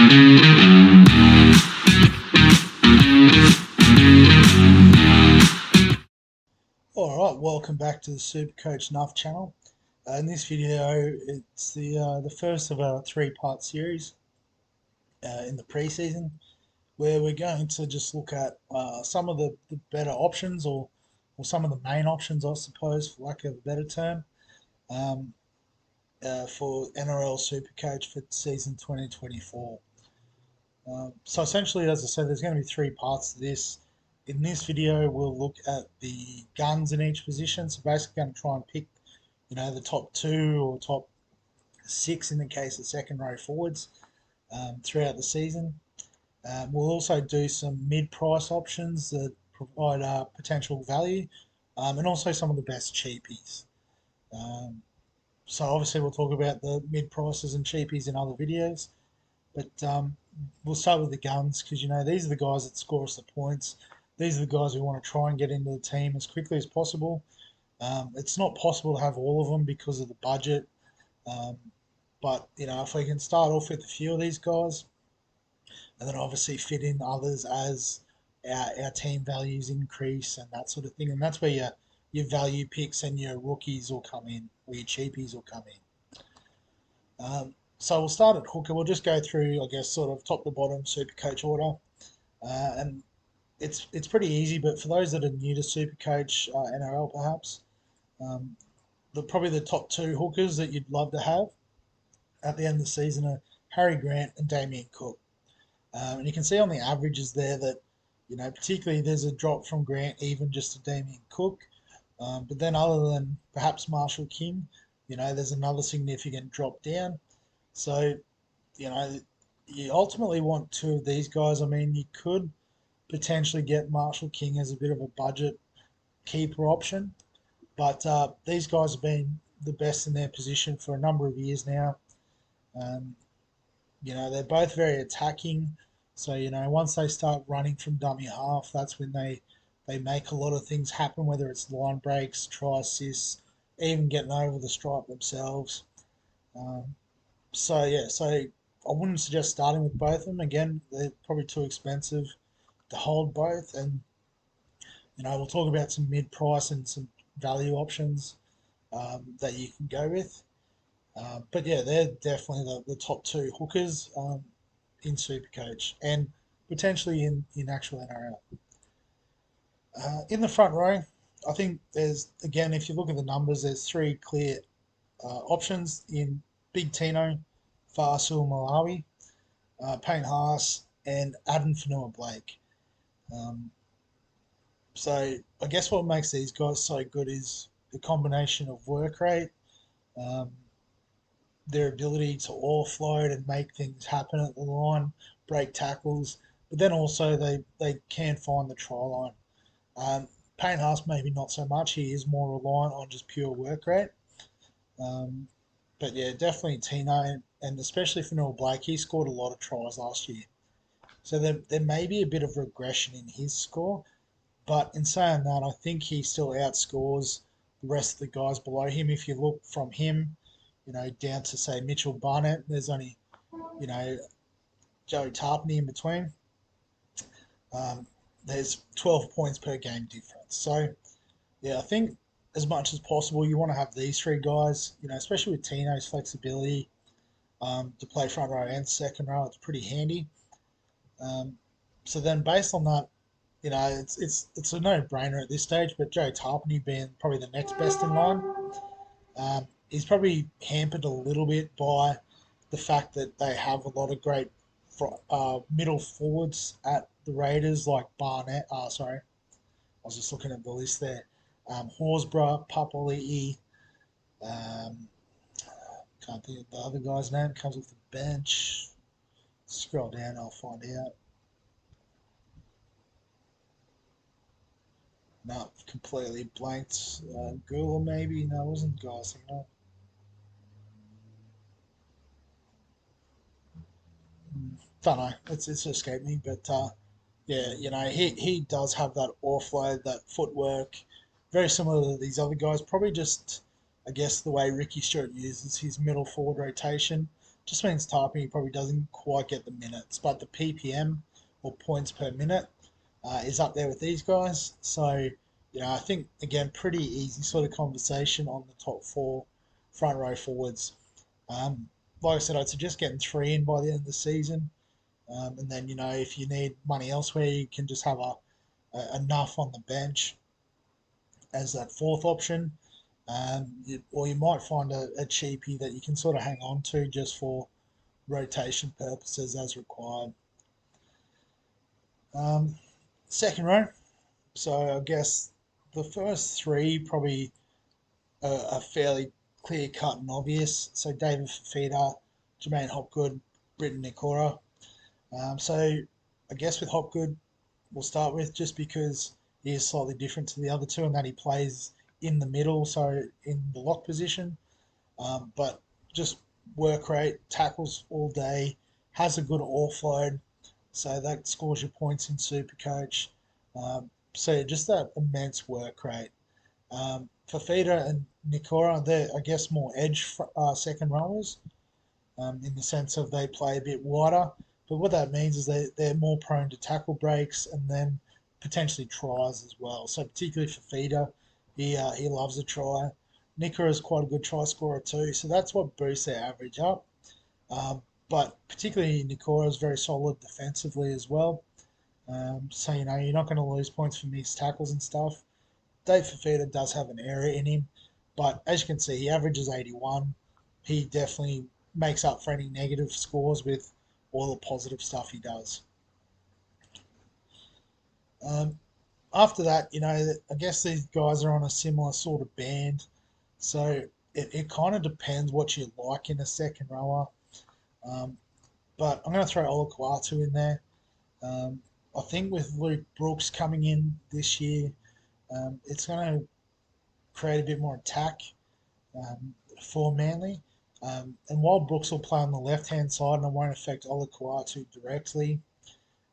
Alright, welcome back to the SuperCoach NRL channel. In this video, it's the first of a three-part series in the preseason, where we're going to just look at some of the better options, or some of the main options, I suppose, for lack of a better term, for NRL SuperCoach for season 2024. So essentially, as I said, there's going to be three parts to this. In this video, we'll look at the guns in each position. So basically going to try and pick, the top 2 or top 6 in the case of second row forwards throughout the season. We'll also do some mid-price options that provide potential value, and also some of the best cheapies. So obviously we'll talk about the mid-prices and cheapies in other videos, but we'll start with the guns, because these are the guys that score us the points. These are the guys we want to try and get into the team as quickly as possible. It's not possible to have all of them because of the budget, but if we can start off with a few of these guys, and then obviously fit in others as our team values increase and that sort of thing, and that's where your value picks and your rookies will come in, or your cheapies will come in. So we'll start at hooker. We'll just go through, I guess, sort of top to bottom SuperCoach order, and it's pretty easy. But for those that are new to SuperCoach NRL, perhaps, probably the top 2 hookers that you'd love to have at the end of the season are Harry Grant and Damien Cook. And you can see on the averages there that, particularly there's a drop from Grant even just to Damien Cook. But then other than perhaps Marshall King, there's another significant drop down. So, you ultimately want 2 of these guys. I mean, you could potentially get Marshall King as a bit of a budget keeper option, but these guys have been the best in their position for a number of years now. They're both very attacking, so once they start running from dummy half, that's when they make a lot of things happen, whether it's line breaks, try assists, even getting over the stripe themselves. So I wouldn't suggest starting with both of them. Again, they're probably too expensive to hold both, and we'll talk about some mid-price and some value options that you can go with. But yeah, they're definitely the top 2 hookers in SuperCoach, and potentially in actual NRL. In the front row, I think there's, again, if you look at the numbers, there's 3 clear options in Big Tino, Fasul Malawi, Payne Haas, and Adam Fanua-Blake. So I guess what makes these guys so good is the combination of work rate, their ability to offload and make things happen at the line, break tackles, but then also they can find the try line. Payne Haas maybe not so much. He is more reliant on just pure work rate. But yeah, definitely Tino, and especially for Noel Blake, he scored a lot of tries last year. So there may be a bit of regression in his score, but in saying that, I think he still outscores the rest of the guys below him. If you look from him, down to, say, Mitchell Barnett, there's only, Joey Tarpany in between. There's 12 points per game difference. So, yeah, I think as much as possible, you want to have these 3 guys, especially with Tino's flexibility to play front row and second row. It's pretty handy. So then based on that, it's a no-brainer at this stage, but Joe Tarpany being probably the next best in line, he's probably hampered a little bit by the fact that they have a lot of great middle forwards at the Raiders, like Barnett. Sorry, I was just looking at the list there. Horsburgh, Papali'i, can't think of the other guy's name. Comes off the bench. Scroll down, I'll find out. No, completely blanked. Google maybe? No, it wasn't the guy I was thinking of. Don't know. It's escaped me, but yeah, he does have that offload, that footwork, very similar to these other guys. Probably just, I guess, the way Ricky Stewart uses his middle forward rotation. Just means Tapine probably doesn't quite get the minutes, but the PPM or points per minute is up there with these guys. So, I think, again, pretty easy sort of conversation on the top four front row forwards. Like I said, I'd suggest getting three in by the end of the season. And then, if you need money elsewhere, you can just have enough on the bench as that fourth option. Or you might find a cheapie that you can sort of hang on to just for rotation purposes as required. Second row. So I guess the first three probably are fairly clear cut and obvious. So David Fifita, Jermaine Hopgood, Britton Nikora. So I guess with Hopgood, we'll start with just because he is slightly different to the other two and that he plays in the middle, so in the lock position. But just work rate, tackles all day, has a good offload, so that scores your points in SuperCoach. So just that immense work rate. Fafita and Nikora, they're, I guess, more edge second rowers in the sense of they play a bit wider. But what that means is they're more prone to tackle breaks and then potentially tries as well. So particularly for Feeder, he loves a try. Nikora is quite a good try scorer too, so that's what boosts their average up. But particularly Nikora is very solid defensively as well. So you're not going to lose points for missed tackles and stuff. Dave Fafita does have an error in him, but as you can see, he averages 81. He definitely makes up for any negative scores with all the positive stuff he does. After that, I guess these guys are on a similar sort of band, so it kind of depends what you like in a second rower. But I'm going to throw Olakuatu in there. I think with Luke Brooks coming in this year, it's going to create a bit more attack for Manly. And while Brooks will play on the left-hand side and it won't affect Olakuatu directly,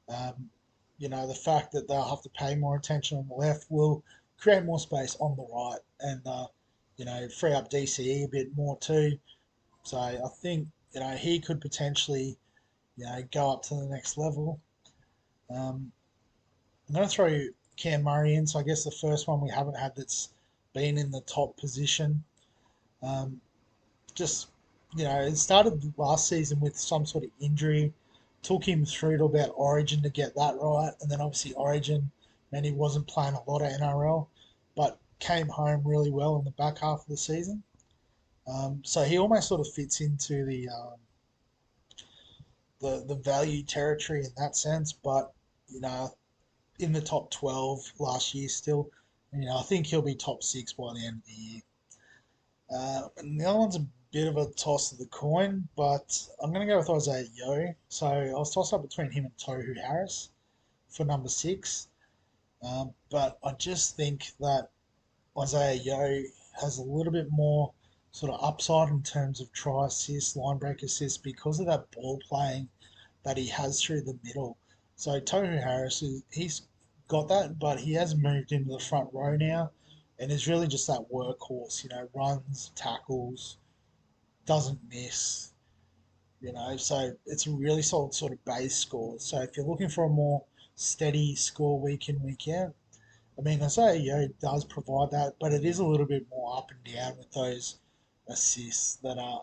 the fact that they'll have to pay more attention on the left will create more space on the right and, free up DCE a bit more too. So I think, he could potentially, go up to the next level. I'm going to throw Cam Murray in. So I guess the first one we haven't had that's been in the top position. Just, it started last season with some sort of injury. Took him through to about Origin to get that right. And then obviously Origin meant he wasn't playing a lot of NRL, but came home really well in the back half of the season. So he almost sort of fits into the value territory in that sense, but in the top 12 last year still. And, I think he'll be top 6 by the end of the year. And the other one's a bit of a toss of the coin, but I'm going to go with Isaiah Yeo. So I was tossed up between him and Tohu Harris for number 6. But I just think that Isaiah Yeo has a little bit more sort of upside in terms of try assists, line break assists because of that ball playing that he has through the middle. So Tohu Harris, he's got that, but he has moved into the front row now and is really just that workhorse, runs, tackles, doesn't miss, so it's a really solid sort of base score. So if you're looking for a more steady score week in, week out, I mean, Isaiah Yeo does provide that, but it is a little bit more up and down with those assists that are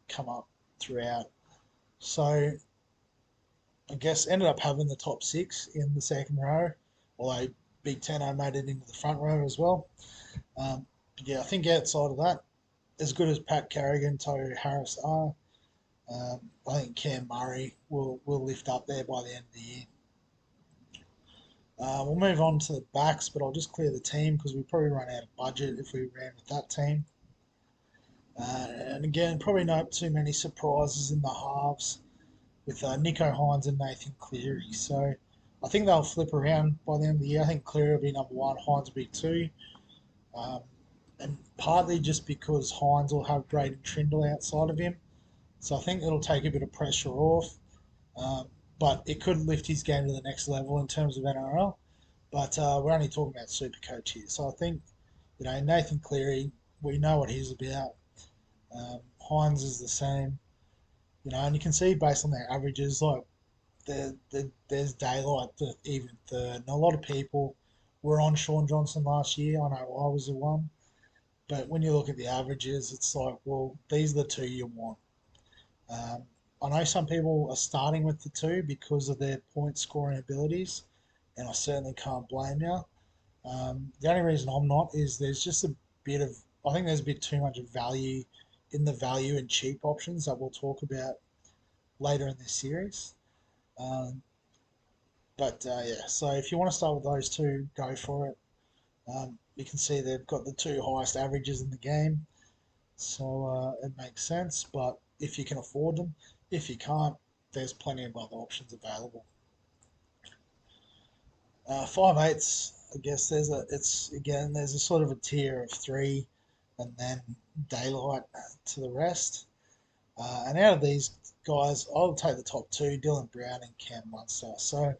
come up throughout. So I guess ended up having the top 6 in the second row, although Big Tenno made it into the front row as well. I think outside of that, as good as Pat Carrigan, Tohu Harris are, I think Cam Murray will lift up there by the end of the year. We'll move on to the backs, but I'll just clear the team because we probably run out of budget if we ran with that team. And again, probably not too many surprises in the halves with Nicho Hines and Nathan Cleary. So I think they'll flip around by the end of the year. I think Cleary will be number 1, Hines will be 2. And partly just because Hines will have Braden Trindle outside of him. So I think it'll take a bit of pressure off. But it could lift his game to the next level in terms of NRL. But we're only talking about SuperCoach here. So I think, Nathan Cleary, we know what he's about. Hines is the same. And you can see based on their averages, like there's daylight to even third. And a lot of people were on Sean Johnson last year. I know I was the one. But when you look at the averages, it's like, well, these are the two you want. Um, I know some people are starting with the two because of their point scoring abilities, and I certainly can't blame you. The only reason I'm not is there's just a bit of, I think there's a bit too much value in the value and cheap options that we'll talk about later in this series. Um, but yeah, so if you want to start with those two, go for it. You can see they've got the two highest averages in the game, so it makes sense. But if you can afford them, if you can't, there's plenty of other options available. 5/8, I guess there's a sort of a tier of three, and then daylight to the rest. And out of these guys, I'll take the top two: Dylan Brown and Cam Munster. So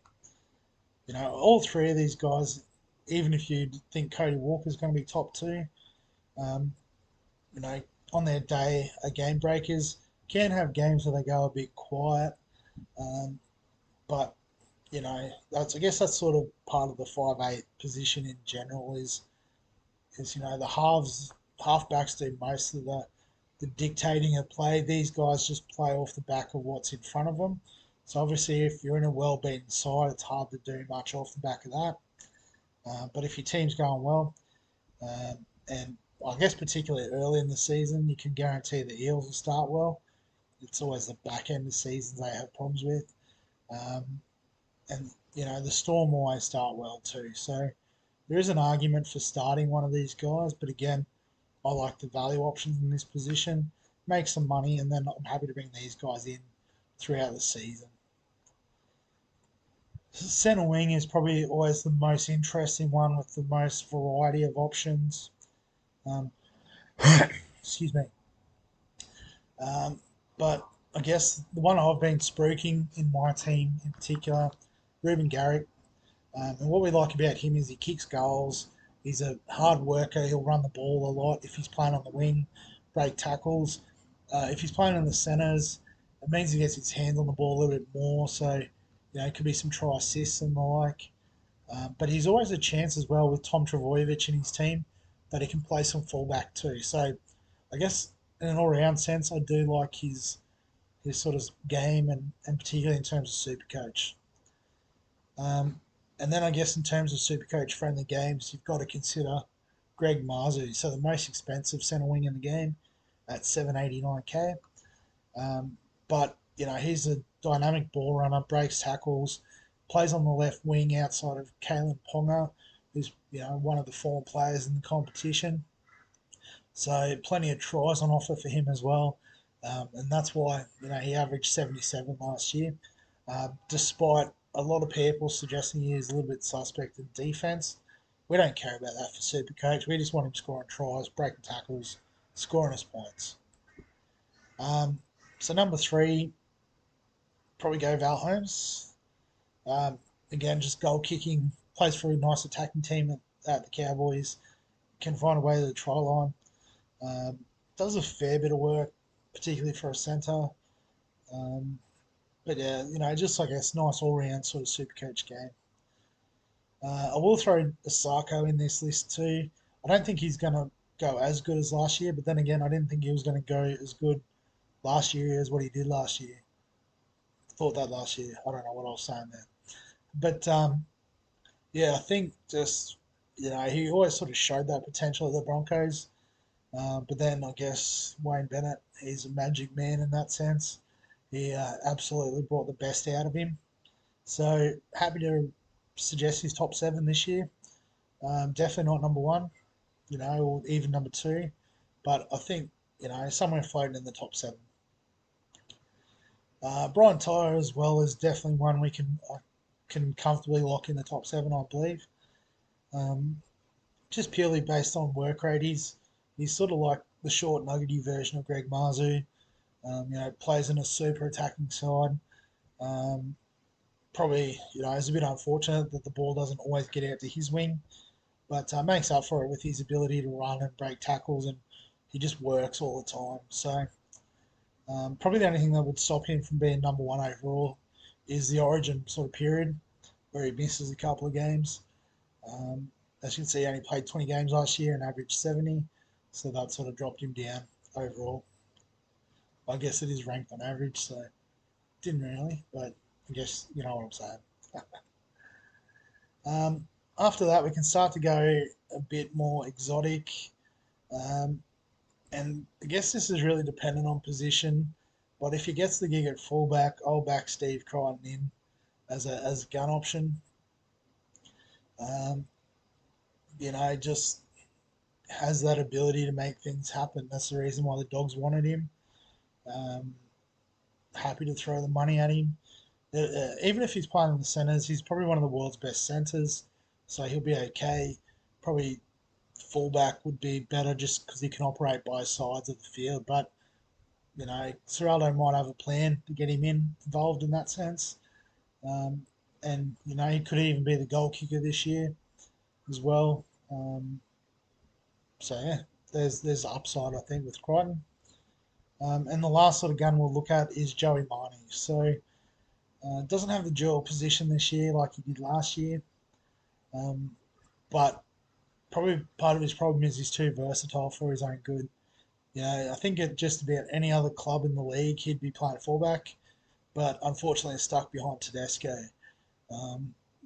all three of these guys, even if you think Cody Walker's going to be top two, um, you know, on their day are game breakers. Can have games where they go a bit quiet, um, but I guess that's sort of part of the 5/8 position in general is the halfbacks do most of the dictating of play. These guys just play off the back of what's in front of them. So obviously, if you're in a well-beaten side, it's hard to do much off the back of that. But if your team's going well, and I guess particularly early in the season, you can guarantee the Eels will start well. It's always the back end of seasons they have problems with. Um, and the Storm always start well too. So there is an argument for starting one of these guys, but again, I like the value options in this position, make some money, and then I'm happy to bring these guys in throughout the season. Centre wing is probably always the most interesting one with the most variety of options. Um, excuse me. But I guess the one I've been spruiking in my team in particular, Ruben Garrick. And what we like about him is he kicks goals. He's a hard worker. He'll run the ball a lot if he's playing on the wing, break tackles. If he's playing in the centres, it means he gets his hands on the ball a little bit more. So, it could be some try assists and the like. But he's always a chance as well with Tom Travojevic in his team that he can play some fullback too. So, I guess in an all-round sense, I do like his sort of game and particularly in terms of Supercoach. Um, and then I guess in terms of Supercoach friendly games, you've got to consider Greg Marzu. So the most expensive centre wing in the game at 789k. But he's a dynamic ball runner, breaks tackles, plays on the left wing outside of Kalen Ponga, who's one of the former players in the competition. So plenty of tries on offer for him as well, and that's why he averaged 77 last year, despite a lot of people suggesting he is a little bit suspect in defence. We don't care about that for Supercoach. We just want him scoring tries, breaking tackles, scoring us points. So number three, probably go Val Holmes. Um, Again, just goal kicking, plays for a nice attacking team at the Cowboys, can find a way to the try line. Um, does a fair bit of work, particularly for a centre. Um, but yeah, just like a nice all-round sort of super coach game. I will throw Osako in this list too. I don't think he's going to go as good as last year, but then again, I didn't think he was going to go as good last year as what he did last year. Thought that last year. I don't know what I was saying there. But yeah, I think just, he always sort of showed that potential at the Broncos. But then I guess Wayne Bennett, he's a magic man in that sense. He absolutely brought the best out of him. So happy to suggest his top seven this year. Definitely not number one, or even number two. But I think, somewhere floating in the top seven. Brian Tyler as well is definitely one we can comfortably lock in the top seven, I believe. Just purely based on work rate, he's sort of like the short, nuggety version of Greg Marzu. Plays in a super attacking side. Probably, it's a bit unfortunate that the ball doesn't always get out to his wing, but makes up for it with his ability to run and break tackles, and he just works all the time. So, Probably the only thing that would stop him from being number one overall is the origin sort of period where he misses a couple of games. Um, as you can see, he only played 20 games last year and averaged 70, so that sort of dropped him down overall. I guess it is ranked on average, so didn't really, but I guess you know what I'm saying. After that, we can start to go a bit more exotic, um, and I guess this is really dependent on position. But if he gets the gig at fullback, I'll back Steve Crichton in as a gun option. Um, just has that ability to make things happen. That's the reason why the Dogs wanted him. Um, Happy to throw the money at him. Even if he's playing in the centres, he's probably one of the world's best centres, so he'll be okay. Probably fullback would be better just because he can operate both sides of the field. But Serraldo might have a plan to get him involved in that sense. Um, and he could even be the goal kicker this year as well. So yeah, there's upside I think with Crichton. And the last sort of gun we'll look at is Joey Marnie. So doesn't have the dual position this year like he did last year, um, but probably part of his problem is he's too versatile for his own good. I think at just about any other club in the league he'd be playing fullback, but unfortunately stuck behind Tedesco.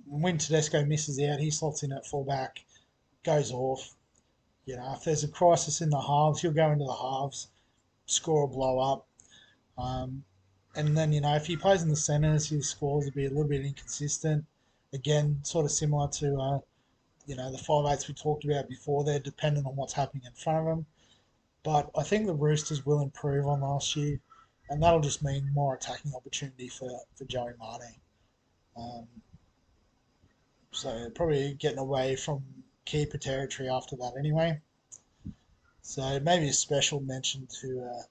When Tedesco misses out, he slots in at fullback, goes off. If there's a crisis in the halves, he'll go into the halves, score a blow up. And then, if he plays in the centres, his scores will be a little bit inconsistent. Again, sort of similar to, the 5/8s we talked about before. They're dependent on what's happening in front of them. But I think the Roosters will improve on last year, and that'll just mean more attacking opportunity for Joey Marnie. So probably getting away from keeper territory after that anyway. So maybe a special mention to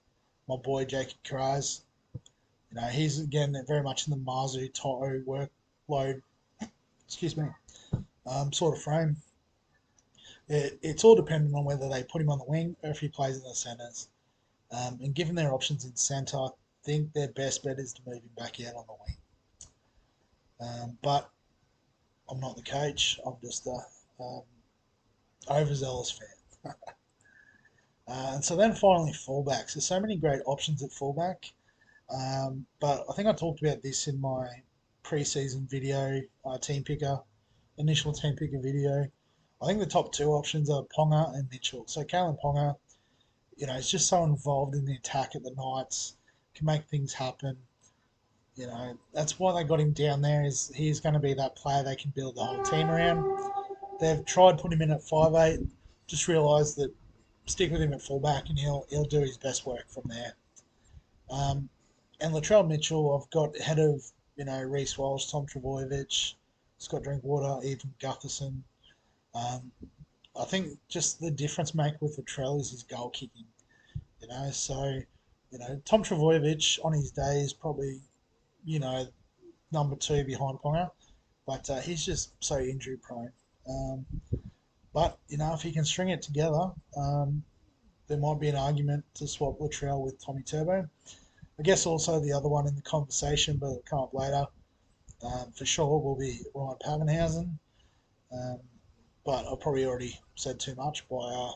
my boy Jacob Kiraz. He's again very much in the Mazu Toto workload, excuse me, sort of frame. It's all dependent on whether they put him on the wing or if he plays in the centres. And given their options in centre, I think their best bet is to move him back out on the wing. But I'm not the coach. I'm just a overzealous fan. And so then finally fullbacks. There's so many great options at fullback. But I think I talked about this in my pre-season video, initial team picker video. I think the top two options are Ponga and Mitchell. So Kalen Ponga, is just so involved in the attack at the Knights, can make things happen. That's why they got him down there. Is he's going to be that player they can build the whole team around. They've tried putting him in at 5'8", just realised that stick with him at fullback and he'll do his best work from there. And Latrell Mitchell, I've got ahead of Reece Walsh, Tom Trbojevic, Scott Drinkwater, even Gutherson. I think just the difference maker with Latrell is his goal kicking. So Tom Trbojevic on his day is probably number two behind Ponga, but he's just so injury prone. But if he can string it together, there might be an argument to swap Latrell with Tommy Turbo. I guess also the other one in the conversation, but it'll come up later, for sure, will be Ryan Papenhuyzen. But I've probably already said too much by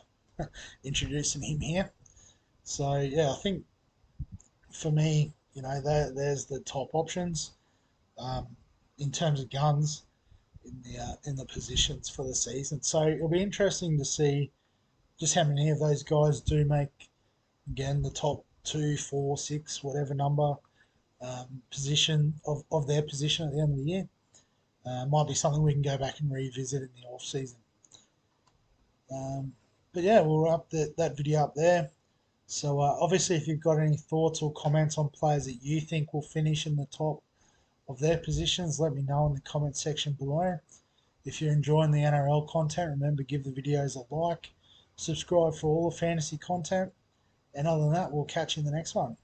introducing him here. So, yeah, I think for me, there's the top options in terms of guns in the positions for the season. So it'll be interesting to see just how many of those guys do make, again, the top 2, 4, 6, whatever number position of their position at the end of the year. Might be something we can go back and revisit in the off season. But yeah, we'll wrap that video up there. So obviously, if you've got any thoughts or comments on players that you think will finish in the top of their positions, let me know in the comment section below. If you're enjoying the NRL content, remember give the videos a like, subscribe for all the fantasy content, and other than that, we'll catch you in the next one.